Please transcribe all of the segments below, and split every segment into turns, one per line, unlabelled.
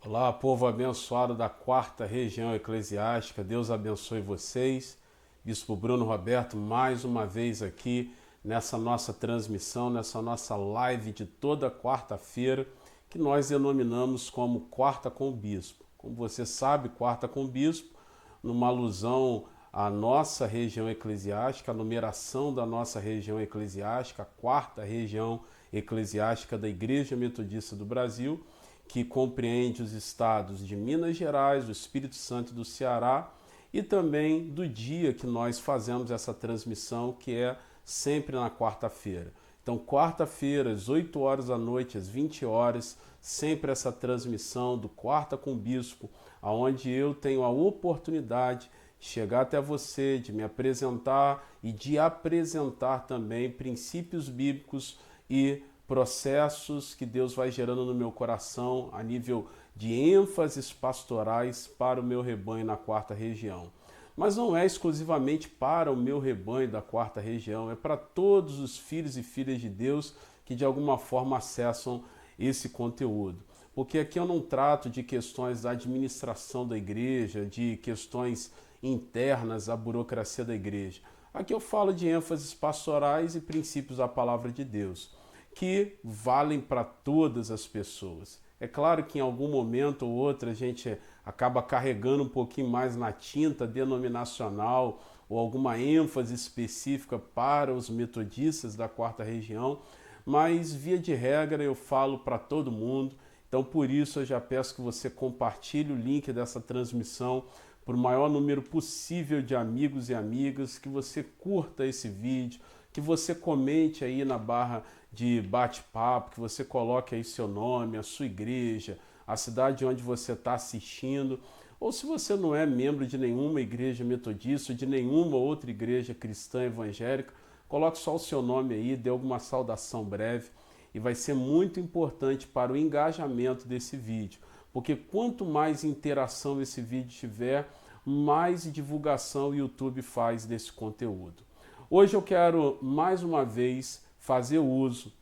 Olá, povo abençoado da quarta região eclesiástica. Deus abençoe vocês. Bispo Bruno Roberto, mais uma vez aqui nessa nossa transmissão, nessa nossa live de toda quarta-feira, que nós denominamos como Quarta com o Bispo. Como você sabe, Quarta com o Bispo, numa alusão à nossa região eclesiástica, a numeração da nossa região eclesiástica, a quarta região eclesiástica da Igreja Metodista do Brasil, que compreende os estados de Minas Gerais, do Espírito Santo e do Ceará, e também do dia que nós fazemos essa transmissão, que é sempre na quarta-feira. Então, quarta-feira, às 8 horas da noite, às 20 horas, sempre essa transmissão do Quarta com o Bispo, onde eu tenho a oportunidade de chegar até você, de me apresentar e de apresentar também princípios bíblicos e processos que Deus vai gerando no meu coração a nível de ênfases pastorais para o meu rebanho na quarta região. Mas não é exclusivamente para o meu rebanho da quarta região, é para todos os filhos e filhas de Deus que de alguma forma acessam esse conteúdo. Porque aqui eu não trato de questões da administração da igreja, de questões internas à burocracia da igreja. Aqui eu falo de ênfases pastorais e princípios da palavra de Deus, que valem para todas as pessoas. É claro que em algum momento ou outro a gente acaba carregando um pouquinho mais na tinta denominacional ou alguma ênfase específica para os metodistas da quarta região, mas via de regra eu falo para todo mundo. Então por isso eu já peço que você compartilhe o link dessa transmissão para o maior número possível de amigos e amigas, que você curta esse vídeo, que você comente aí na barra de bate-papo, que você coloque aí seu nome, a sua igreja, a cidade onde você está assistindo, ou se você não é membro de nenhuma igreja metodista, de nenhuma outra igreja cristã evangélica, coloque só o seu nome aí, dê alguma saudação breve, e vai ser muito importante para o engajamento desse vídeo, porque quanto mais interação esse vídeo tiver, mais divulgação o YouTube faz desse conteúdo. Hoje eu quero mais uma vez fazer uso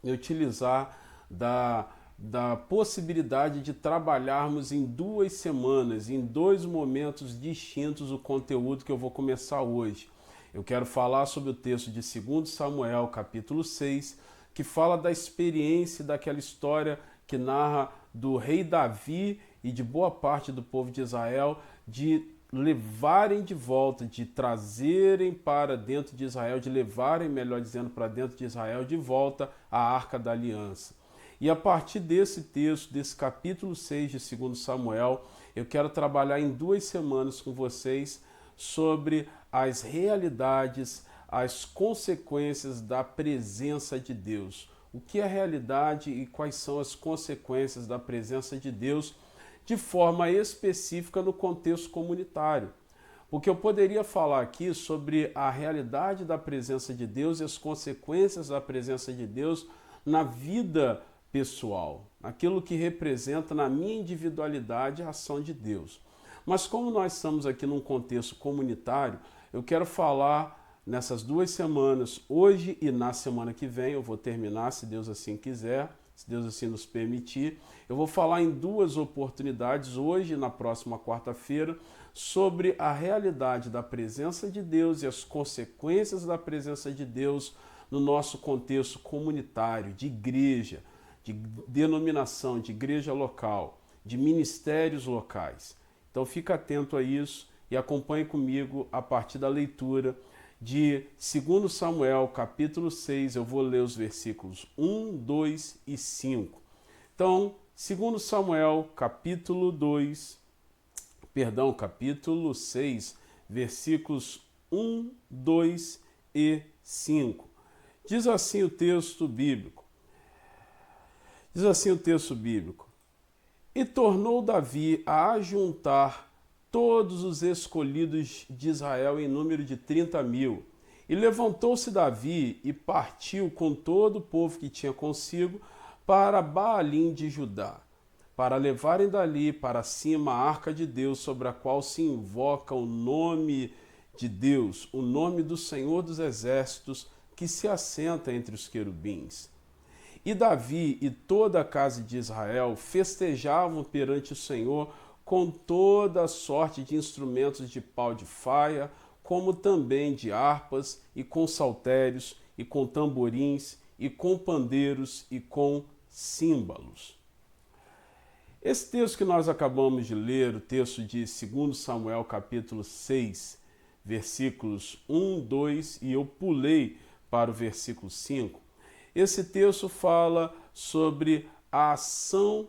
e utilizar da possibilidade de trabalharmos em 2 semanas, em 2 momentos distintos, o conteúdo que eu vou começar hoje. Eu quero falar sobre o texto de 2 Samuel, capítulo 6, que fala da experiência daquela história que narra do rei Davi e de boa parte do povo de Israel de levarem de volta, de trazerem para dentro de Israel, de levarem, melhor dizendo, para dentro de Israel de volta a Arca da Aliança. E a partir desse texto, desse capítulo 6 de 2 Samuel, eu quero trabalhar em 2 semanas com vocês sobre as realidades, as consequências da presença de Deus. O que é a realidade e quais são as consequências da presença de Deus de forma específica no contexto comunitário. Porque eu poderia falar aqui sobre a realidade da presença de Deus e as consequências da presença de Deus na vida pessoal, aquilo que representa na minha individualidade a ação de Deus. Mas como nós estamos aqui num contexto comunitário, eu quero falar nessas 2 semanas, hoje e na semana que vem, eu vou terminar, se Deus assim quiser, se Deus assim nos permitir, eu vou falar em 2 oportunidades, hoje e na próxima quarta-feira, sobre a realidade da presença de Deus e as consequências da presença de Deus no nosso contexto comunitário, de igreja, de denominação, de igreja local, de ministérios locais. Então fica atento a isso e acompanhe comigo a partir da leitura de 2 Samuel, capítulo 6, eu vou ler os versículos 1, 2 e 5. Então, 2 Samuel, capítulo 6, versículos 1, 2 e 5. Diz assim o texto bíblico. E tornou Davi a ajuntar todos os escolhidos de Israel em número de 30.000. E levantou-se Davi e partiu com todo o povo que tinha consigo para Baalim de Judá, para levarem dali para cima a arca de Deus, sobre a qual se invoca o nome de Deus, o nome do Senhor dos Exércitos, que se assenta entre os querubins. E Davi e toda a casa de Israel festejavam perante o Senhor com toda a sorte de instrumentos de pau de faia, como também de harpas, e com saltérios, e com tamborins, e com pandeiros, e com símbolos. Esse texto que nós acabamos de ler, o texto de 2 Samuel capítulo 6, versículos 1, 2, e eu pulei para o versículo 5, esse texto fala sobre a ação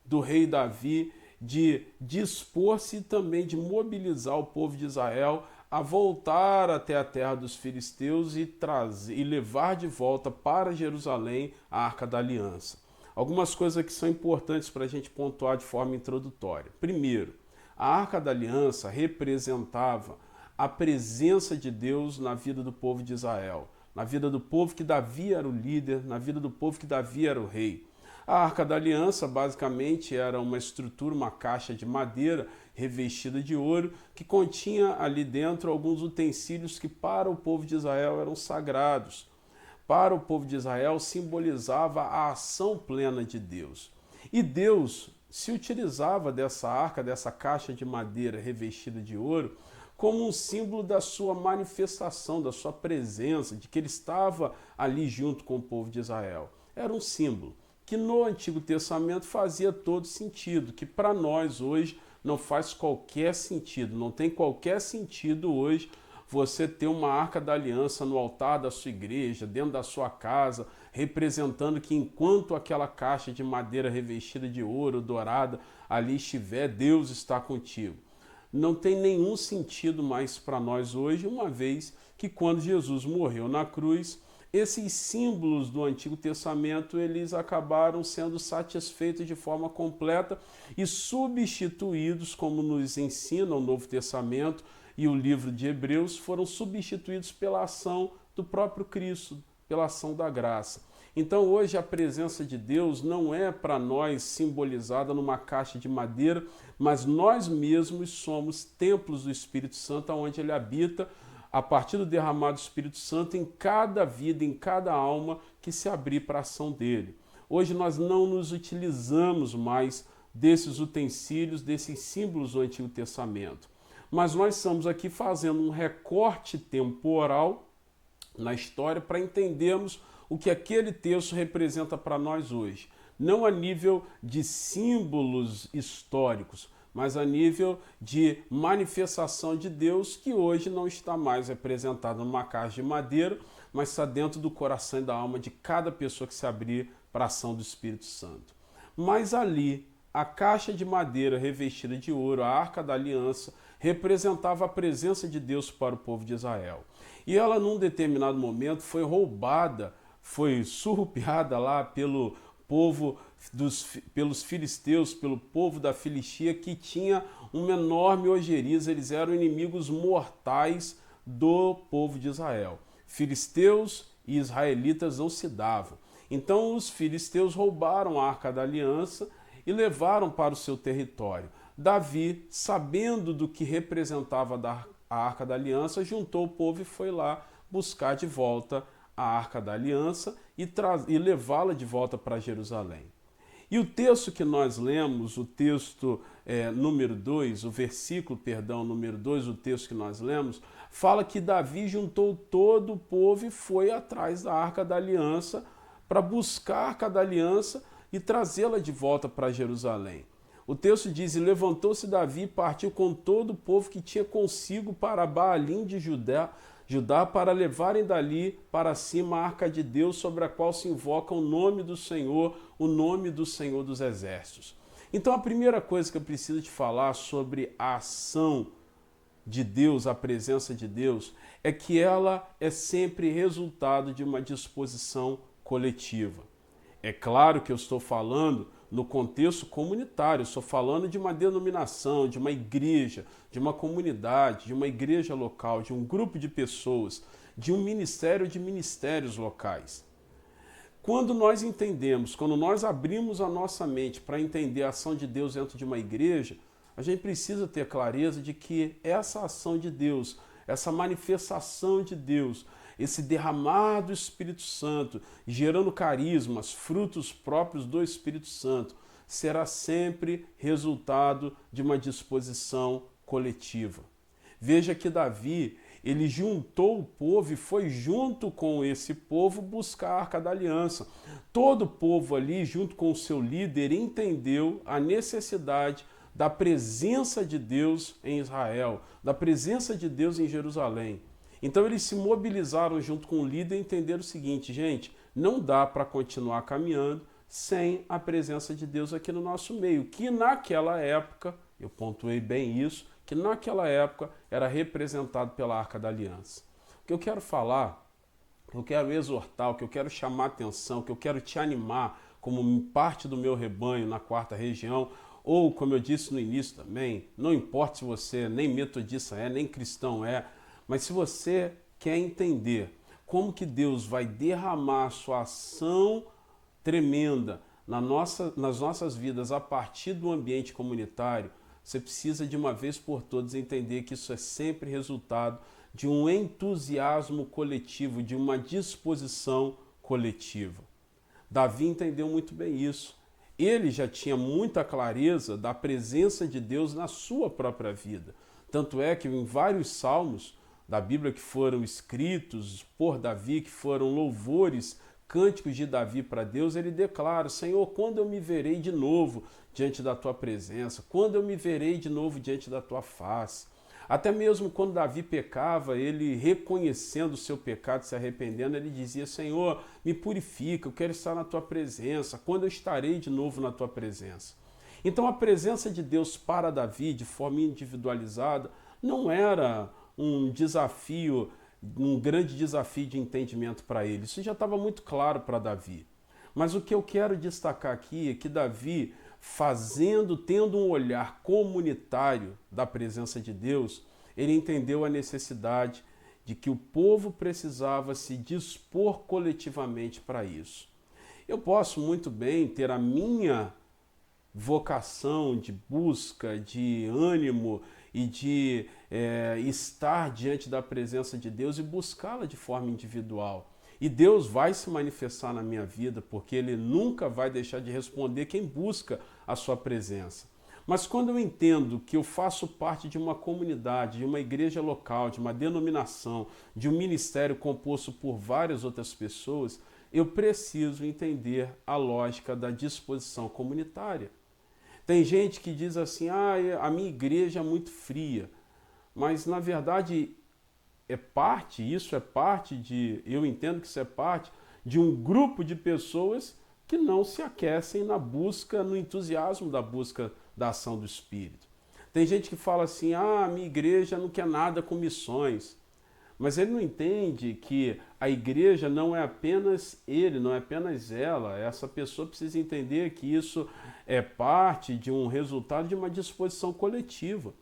do rei Davi de dispor-se e também de mobilizar o povo de Israel a voltar até a terra dos filisteus e levar de volta para Jerusalém a Arca da Aliança. Algumas coisas que são importantes para a gente pontuar de forma introdutória. Primeiro, a Arca da Aliança representava a presença de Deus na vida do povo de Israel, na vida do povo que Davi era o líder, na vida do povo que Davi era o rei. A Arca da Aliança basicamente era uma estrutura, uma caixa de madeira revestida de ouro, que continha ali dentro alguns utensílios que para o povo de Israel eram sagrados. Para o povo de Israel simbolizava a ação plena de Deus. E Deus se utilizava dessa arca, dessa caixa de madeira revestida de ouro, como um símbolo da sua manifestação, da sua presença, de que ele estava ali junto com o povo de Israel. Era um símbolo que no Antigo Testamento fazia todo sentido, que para nós hoje não faz qualquer sentido, não tem qualquer sentido hoje você ter uma Arca da Aliança no altar da sua igreja, dentro da sua casa, representando que enquanto aquela caixa de madeira revestida de ouro, dourada, ali estiver, Deus está contigo. Não tem nenhum sentido mais para nós hoje, uma vez que quando Jesus morreu na cruz, esses símbolos do Antigo Testamento, eles acabaram sendo satisfeitos de forma completa e substituídos, como nos ensina o Novo Testamento e o livro de Hebreus, foram substituídos pela ação do próprio Cristo, pela ação da graça. Então hoje a presença de Deus não é para nós simbolizada numa caixa de madeira, mas nós mesmos somos templos do Espírito Santo, onde ele habita, a partir do derramado do Espírito Santo em cada vida, em cada alma que se abrir para a ação dele. Hoje nós não nos utilizamos mais desses utensílios, desses símbolos do Antigo Testamento. Mas nós estamos aqui fazendo um recorte temporal na história para entendermos o que aquele texto representa para nós hoje. Não a nível de símbolos históricos, mas a nível de manifestação de Deus que hoje não está mais representada numa caixa de madeira, mas está dentro do coração e da alma de cada pessoa que se abrir para a ação do Espírito Santo. Mas ali, a caixa de madeira revestida de ouro, a Arca da Aliança, representava a presença de Deus para o povo de Israel. E ela, num determinado momento, foi roubada, foi surrupiada lá pelo povo pelos filisteus, pelo povo da Filistia, que tinha uma enorme ojeriza, eles eram inimigos mortais do povo de Israel. Filisteus e israelitas não se davam. Então os filisteus roubaram a Arca da Aliança e levaram para o seu território. Davi, sabendo do que representava a Arca da Aliança, juntou o povo e foi lá buscar de volta a Arca da Aliança e levá-la de volta para Jerusalém. E o texto que nós lemos, o texto número 2, o versículo, número 2, o texto que nós lemos, fala que Davi juntou todo o povo e foi atrás da Arca da Aliança para buscar a Arca da Aliança e trazê-la de volta para Jerusalém. O texto diz, e levantou-se Davi e partiu com todo o povo que tinha consigo para Baalim de Judá para levarem dali para cima a arca de Deus, sobre a qual se invoca o nome do Senhor dos Exércitos. Então a primeira coisa que eu preciso te falar sobre a ação de Deus, a presença de Deus, é que ela é sempre resultado de uma disposição coletiva. É claro que eu estou falando no contexto comunitário, eu estou falando de uma denominação, de uma igreja, de uma comunidade, de uma igreja local, de um grupo de pessoas, de um ministério de ministérios locais. Quando nós entendemos, quando nós abrimos a nossa mente para entender a ação de Deus dentro de uma igreja, a gente precisa ter clareza de que essa ação de Deus, essa manifestação de Deus, esse derramar do Espírito Santo, gerando carismas, frutos próprios do Espírito Santo, será sempre resultado de uma disposição coletiva. Veja que Davi, ele juntou o povo e foi junto com esse povo buscar a Arca da Aliança. Todo o povo ali, junto com o seu líder, entendeu a necessidade da presença de Deus em Israel, da presença de Deus em Jerusalém. Então eles se mobilizaram junto com o líder e entenderam o seguinte: gente, não dá para continuar caminhando sem a presença de Deus aqui no nosso meio, que naquela época, eu pontuei bem isso, que naquela época era representado pela Arca da Aliança. O que eu quero falar, o que eu quero exortar, o que eu quero chamar a atenção, o que eu quero te animar como parte do meu rebanho na quarta região, ou como eu disse no início também, não importa se você nem metodista é, nem cristão é, mas se você quer entender como que Deus vai derramar a sua ação tremenda nas nossas vidas a partir do ambiente comunitário, você precisa de uma vez por todas entender que isso é sempre resultado de um entusiasmo coletivo, de uma disposição coletiva. Davi entendeu muito bem isso. Ele já tinha muita clareza da presença de Deus na sua própria vida. Tanto é que em vários salmos da Bíblia que foram escritos por Davi, que foram louvores, cânticos de Davi para Deus, ele declara: Senhor, quando eu me verei de novo diante da tua presença? Quando eu me verei de novo diante da tua face? Até mesmo quando Davi pecava, ele reconhecendo o seu pecado, se arrependendo, ele dizia: Senhor, me purifica, eu quero estar na tua presença. Quando eu estarei de novo na tua presença? Então a presença de Deus para Davi, de forma individualizada, não era um desafio, um grande desafio de entendimento para ele. Isso já estava muito claro para Davi. Mas o que eu quero destacar aqui é que Davi, tendo um olhar comunitário da presença de Deus, ele entendeu a necessidade de que o povo precisava se dispor coletivamente para isso. Eu posso muito bem ter a minha vocação de busca, de ânimo e de estar diante da presença de Deus e buscá-la de forma individual. E Deus vai se manifestar na minha vida, porque Ele nunca vai deixar de responder quem busca a sua presença. Mas quando eu entendo que eu faço parte de uma comunidade, de uma igreja local, de uma denominação, de um ministério composto por várias outras pessoas, eu preciso entender a lógica da disposição comunitária. Tem gente que diz assim: a minha igreja é muito fria, mas na verdade eu entendo que isso é parte de um grupo de pessoas que não se aquecem na busca, no entusiasmo da busca da ação do Espírito. Tem gente que fala assim: a minha igreja não quer nada com missões. Mas ele não entende que a igreja não é apenas ele, não é apenas ela. Essa pessoa precisa entender que isso é parte de um resultado de uma disposição coletiva.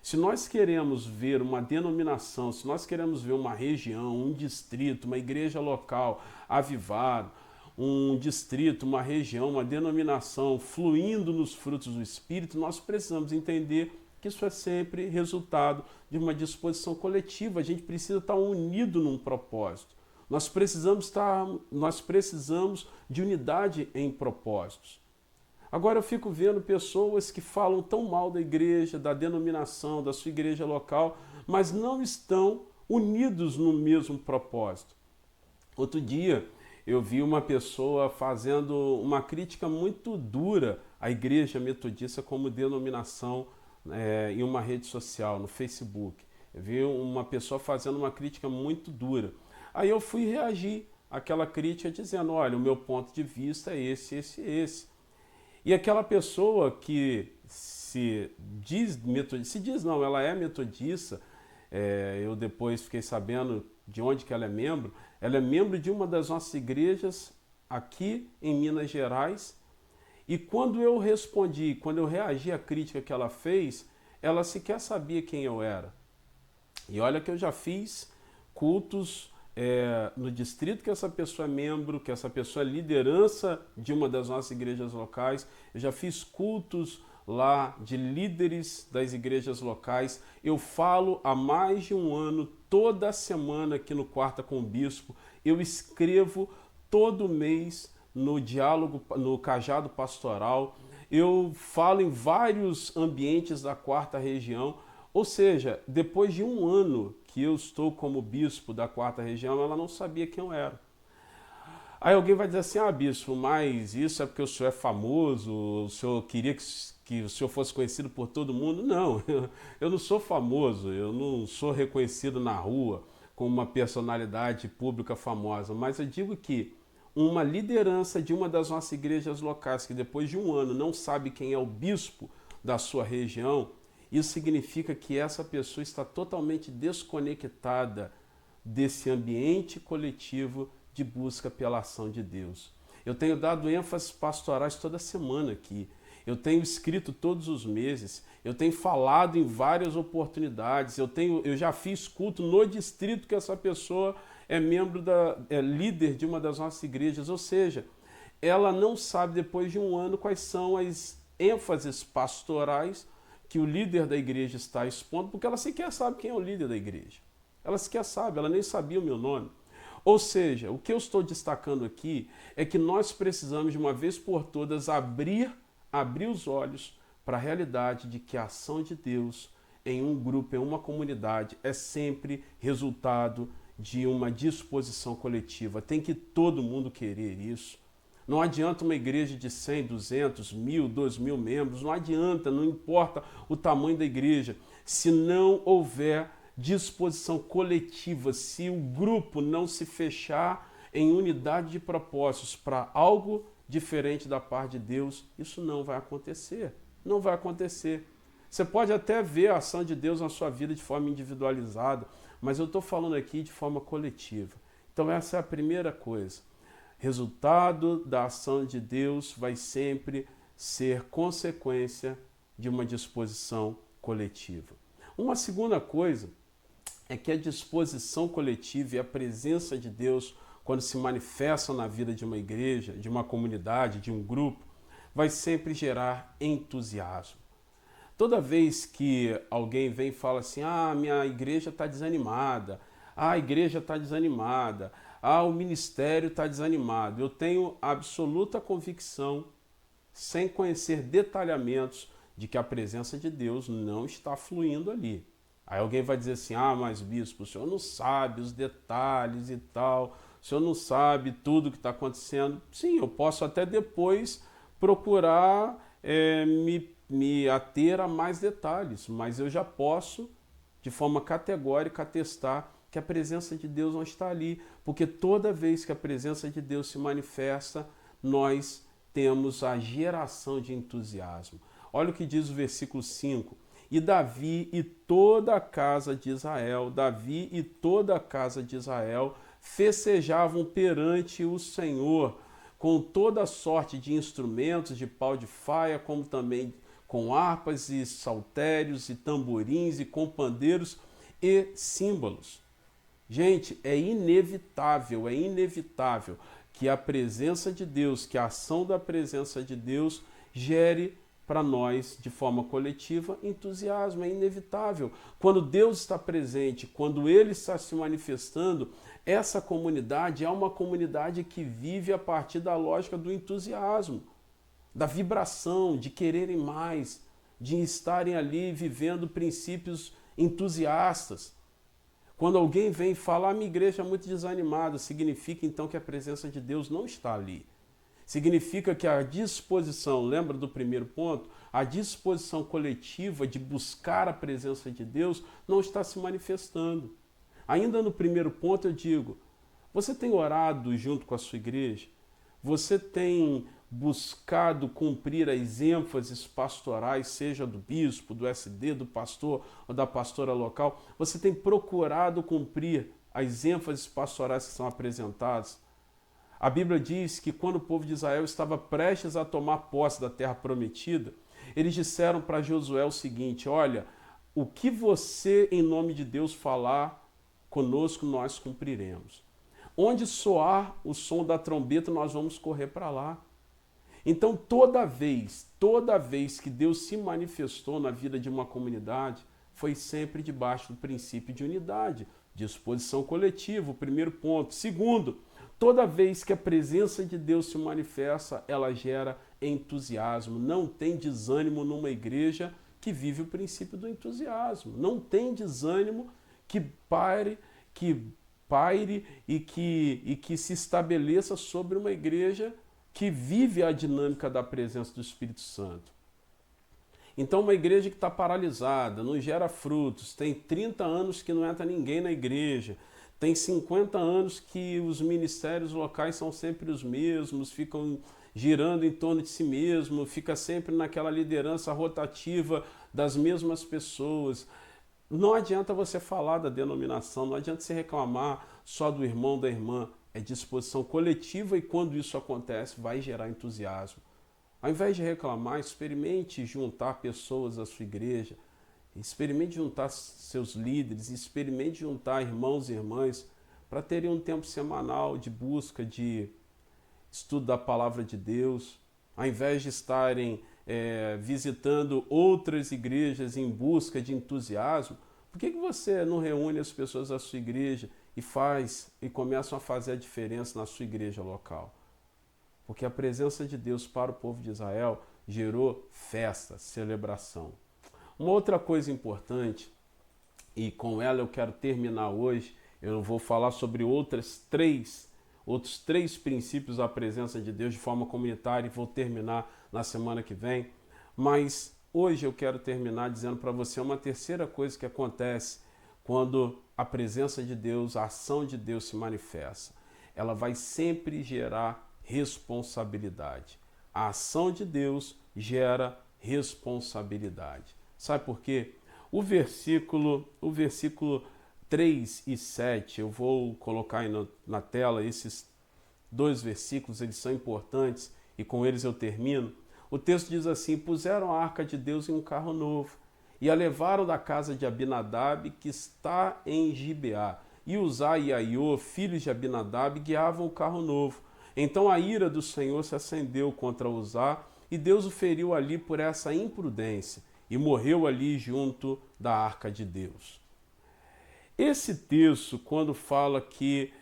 Se nós queremos ver uma denominação, se nós queremos ver uma região, um distrito, uma igreja local avivada, um distrito, uma região, uma denominação fluindo nos frutos do Espírito, nós precisamos entender que isso é sempre resultado de uma disposição coletiva. A gente precisa estar unido num propósito. Nós precisamos de unidade em propósitos. Agora eu fico vendo pessoas que falam tão mal da igreja, da denominação, da sua igreja local, mas não estão unidos no mesmo propósito. Outro dia eu vi uma pessoa fazendo uma crítica muito dura à igreja metodista como denominação em uma rede social, no Facebook. Eu vi uma pessoa fazendo uma crítica muito dura. Aí eu fui reagir àquela crítica dizendo: olha, o meu ponto de vista é esse, esse, esse. E aquela pessoa que ela é metodista, eu depois fiquei sabendo de onde que ela é membro de uma das nossas igrejas aqui em Minas Gerais. E quando eu reagi à crítica que ela fez, ela sequer sabia quem eu era. E olha que eu já fiz cultos no distrito que essa pessoa é membro, que essa pessoa é liderança de uma das nossas igrejas locais. Eu já fiz cultos lá de líderes das igrejas locais. Eu falo há mais de um ano toda semana aqui no Quarta com o Bispo, eu escrevo todo mês no diálogo, no Cajado Pastoral, eu falo em vários ambientes da Quarta Região, ou seja, depois de um ano que eu estou como bispo da Quarta Região, ela não sabia quem eu era. Aí alguém vai dizer assim, ah, bispo, mas isso é porque o senhor é famoso, o senhor queria que o senhor fosse conhecido por todo mundo. Não, eu não sou famoso, eu não sou reconhecido na rua como uma personalidade pública famosa, mas eu digo que uma liderança de uma das nossas igrejas locais, que depois de um ano não sabe quem é o bispo da sua região, isso significa que essa pessoa está totalmente desconectada desse ambiente coletivo de busca pela ação de Deus. Eu tenho dado ênfases pastorais toda semana aqui. Eu tenho escrito todos os meses. Eu tenho falado em várias oportunidades. Eu já fiz culto no distrito que essa pessoa é líder de uma das nossas igrejas. Ou seja, ela não sabe depois de um ano quais são as ênfases pastorais que o líder da igreja está expondo, porque ela sequer sabe quem é o líder da igreja. Ela sequer sabe, ela nem sabia o meu nome. Ou seja, o que eu estou destacando aqui é que nós precisamos, de uma vez por todas, abrir os olhos para a realidade de que a ação de Deus em um grupo, em uma comunidade, é sempre resultado de uma disposição coletiva. Tem que todo mundo querer isso. Não adianta uma igreja de 100, 200, 1.000, 2.000 membros, não adianta, não importa o tamanho da igreja, se não houver disposição coletiva, se o grupo não se fechar em unidade de propósitos para algo diferente da parte de Deus, isso não vai acontecer. Não vai acontecer. Você pode até ver a ação de Deus na sua vida de forma individualizada, mas eu estou falando aqui de forma coletiva. Então essa é a primeira coisa. Resultado da ação de Deus vai sempre ser consequência de uma disposição coletiva. Uma segunda coisa é que a disposição coletiva e a presença de Deus, quando se manifestam na vida de uma igreja, de uma comunidade, de um grupo, vai sempre gerar entusiasmo. Toda vez que alguém vem e fala assim, ah, minha igreja está desanimada, a igreja está desanimada, ah, o ministério está desanimado, eu tenho absoluta convicção, sem conhecer detalhamentos, de que a presença de Deus não está fluindo ali. Aí alguém vai dizer assim, ah, mas bispo, o senhor não sabe os detalhes e tal, o senhor não sabe tudo que está acontecendo. Sim, eu posso até depois procurar me ater a mais detalhes, mas eu já posso, de forma categórica, atestar que a presença de Deus não está ali, porque toda vez que a presença de Deus se manifesta, nós temos a geração de entusiasmo. Olha o que diz o versículo 5. E Davi e toda a casa de Israel, Davi e toda a casa de Israel festejavam perante o Senhor com toda sorte de instrumentos de pau de faia, como também com harpas e saltérios e tamborins e com pandeiros e símbolos. Gente, é inevitável que a presença de Deus, que a ação da presença de Deus gere para nós, de forma coletiva, entusiasmo, é inevitável. Quando Deus está presente, quando Ele está se manifestando, essa comunidade é uma comunidade que vive a partir da lógica do entusiasmo, da vibração, de quererem mais, de estarem ali vivendo princípios entusiastas. Quando alguém vem e fala, a minha igreja é muito desanimada, significa então que a presença de Deus não está ali. Significa que a disposição, lembra do primeiro ponto? A disposição coletiva de buscar a presença de Deus não está se manifestando. Ainda no primeiro ponto eu digo, você tem orado junto com a sua igreja? Você tem buscado cumprir as ênfases pastorais, seja do bispo, do SD, do pastor ou da pastora local? Você tem procurado cumprir as ênfases pastorais que são apresentadas? A Bíblia diz que quando o povo de Israel estava prestes a tomar posse da terra prometida, eles disseram para Josué o seguinte, olha, o que você em nome de Deus falar conosco, nós cumpriremos. Onde soar o som da trombeta, nós vamos correr para lá. Então toda vez que Deus se manifestou na vida de uma comunidade, foi sempre debaixo do princípio de unidade. Disposição coletiva, o primeiro ponto. Segundo, toda vez que a presença de Deus se manifesta, ela gera entusiasmo. Não tem desânimo numa igreja que vive o princípio do entusiasmo. Não tem desânimo que paire e que se estabeleça sobre uma igreja que vive a dinâmica da presença do Espírito Santo. Então, uma igreja que está paralisada, não gera frutos, tem 30 anos que não entra ninguém na igreja, tem 50 anos que os ministérios locais são sempre os mesmos, ficam girando em torno de si mesmo, fica sempre naquela liderança rotativa das mesmas pessoas. Não adianta você falar da denominação, não adianta você reclamar só do irmão, da irmã. É disposição coletiva e quando isso acontece, vai gerar entusiasmo. Ao invés de reclamar, experimente juntar pessoas à sua igreja, experimente juntar seus líderes, experimente juntar irmãos e irmãs para terem um tempo semanal de busca, de estudo da palavra de Deus, ao invés de estarem visitando outras igrejas em busca de entusiasmo. Por que você não reúne as pessoas da sua igreja e começam a fazer a diferença na sua igreja local? Porque a presença de Deus para o povo de Israel gerou festa, celebração. Uma outra coisa importante, e com ela eu quero terminar hoje, eu vou falar sobre outros três princípios da presença de Deus de forma comunitária e vou terminar na semana que vem. Mas hoje eu quero terminar dizendo para você uma terceira coisa que acontece quando a presença de Deus, a ação de Deus se manifesta. Ela vai sempre gerar responsabilidade. A ação de Deus gera responsabilidade. Sabe por quê? O versículo 3 e 7, eu vou colocar aí na tela esses dois versículos, eles são importantes e com eles eu termino. O texto diz assim: puseram a arca de Deus em um carro novo e a levaram da casa de Abinadab, que está em Gibeá. E Uzá e Aiô, filhos de Abinadab, guiavam o carro novo. Então a ira do Senhor se acendeu contra Uzá e Deus o feriu ali por essa imprudência e morreu ali junto da arca de Deus. Esse texto, quando fala que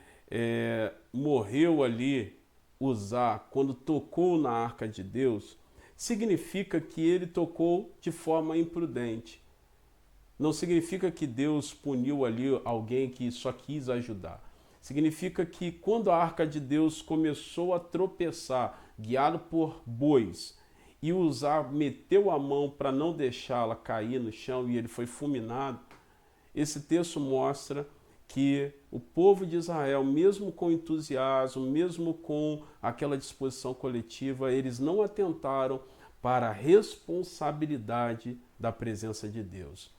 morreu ali Uzá, quando tocou na arca de Deus, significa que ele tocou de forma imprudente. Não significa que Deus puniu ali alguém que só quis ajudar. Significa que quando a arca de Deus começou a tropeçar, guiado por bois, e Uzá meteu a mão para não deixá-la cair no chão e ele foi fulminado, esse texto mostra que o povo de Israel, mesmo com entusiasmo, mesmo com aquela disposição coletiva, eles não atentaram para a responsabilidade da presença de Deus.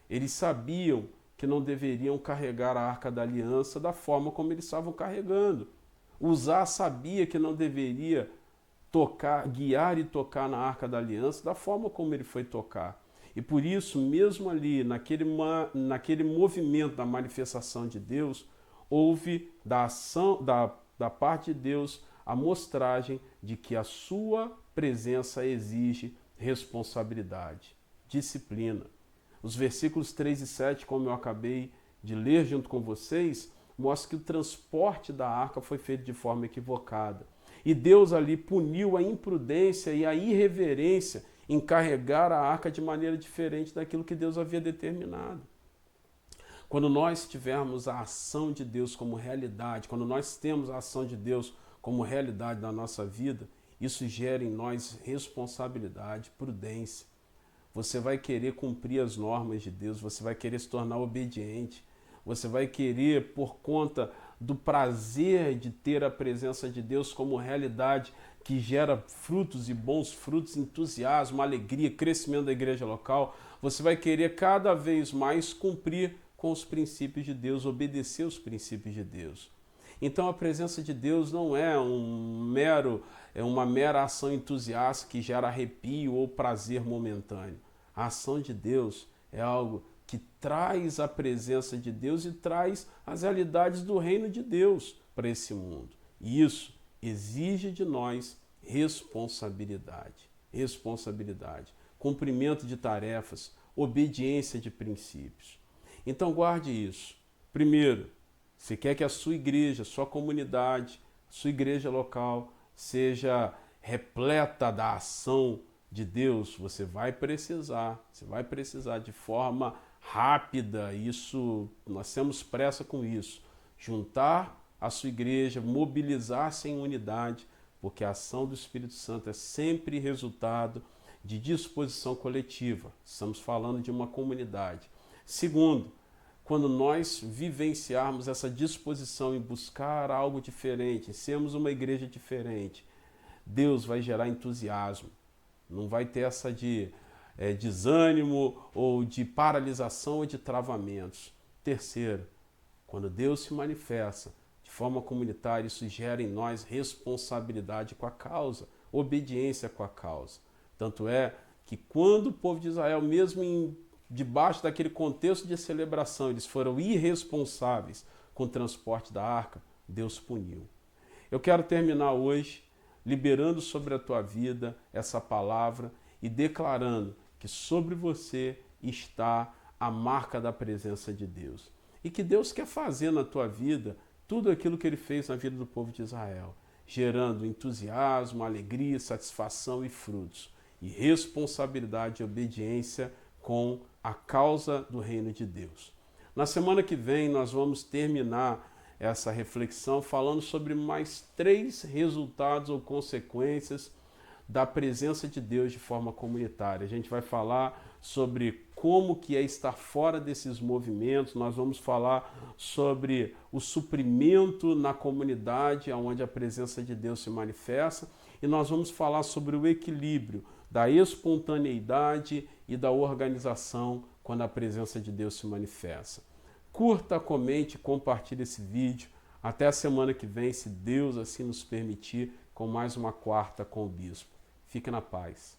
Eles sabiam que não deveriam carregar a arca da aliança da forma como eles estavam carregando. Uzá sabia que não deveria guiar e tocar na arca da aliança da forma como ele foi tocar. E por isso, mesmo ali, naquele movimento da manifestação de Deus, houve da parte de Deus a mostragem de que a sua presença exige responsabilidade, disciplina. Os versículos 3 e 7, como eu acabei de ler junto com vocês, mostram que o transporte da arca foi feito de forma equivocada. E Deus ali puniu a imprudência e a irreverência em carregar a arca de maneira diferente daquilo que Deus havia determinado. Quando nós tivermos a ação de Deus como realidade, quando nós temos a ação de Deus como realidade na nossa vida, isso gera em nós responsabilidade, prudência. Você vai querer cumprir as normas de Deus, você vai querer se tornar obediente, você vai querer, por conta do prazer de ter a presença de Deus como realidade que gera frutos e bons frutos, entusiasmo, alegria, crescimento da igreja local, você vai querer cada vez mais cumprir com os princípios de Deus, obedecer os princípios de Deus. Então a presença de Deus não é uma mera ação entusiasta que gera arrepio ou prazer momentâneo. A ação de Deus é algo que traz a presença de Deus e traz as realidades do reino de Deus para esse mundo. E isso exige de nós responsabilidade, cumprimento de tarefas, obediência de princípios. Então guarde isso. Primeiro, você quer que a sua igreja, sua comunidade, sua igreja local seja repleta da ação de Deus, você vai precisar de forma rápida, isso, nós temos pressa com isso, juntar a sua igreja, mobilizar-se em unidade, porque a ação do Espírito Santo é sempre resultado de disposição coletiva. Estamos falando de uma comunidade. Segundo, quando nós vivenciarmos essa disposição em buscar algo diferente, em sermos uma igreja diferente, Deus vai gerar entusiasmo. Não vai ter essa de desânimo ou de paralisação ou de travamentos. Terceiro, quando Deus se manifesta de forma comunitária, isso gera em nós responsabilidade com a causa, obediência com a causa. Tanto é que quando o povo de Israel, mesmo debaixo daquele contexto de celebração, eles foram irresponsáveis com o transporte da arca, Deus puniu. Eu quero terminar hoje liberando sobre a tua vida essa palavra e declarando que sobre você está a marca da presença de Deus. E que Deus quer fazer na tua vida tudo aquilo que Ele fez na vida do povo de Israel, gerando entusiasmo, alegria, satisfação e frutos, e responsabilidade e obediência com a causa do reino de Deus. Na semana que vem nós vamos terminar essa reflexão falando sobre mais 3 resultados ou consequências da presença de Deus de forma comunitária. A gente vai falar sobre como que é estar fora desses movimentos, nós vamos falar sobre o suprimento na comunidade onde a presença de Deus se manifesta e nós vamos falar sobre o equilíbrio da espontaneidade e da organização quando a presença de Deus se manifesta. Curta, comente, compartilhe esse vídeo. Até a semana que vem, se Deus assim nos permitir, com mais uma quarta com o Bispo. Fique na paz.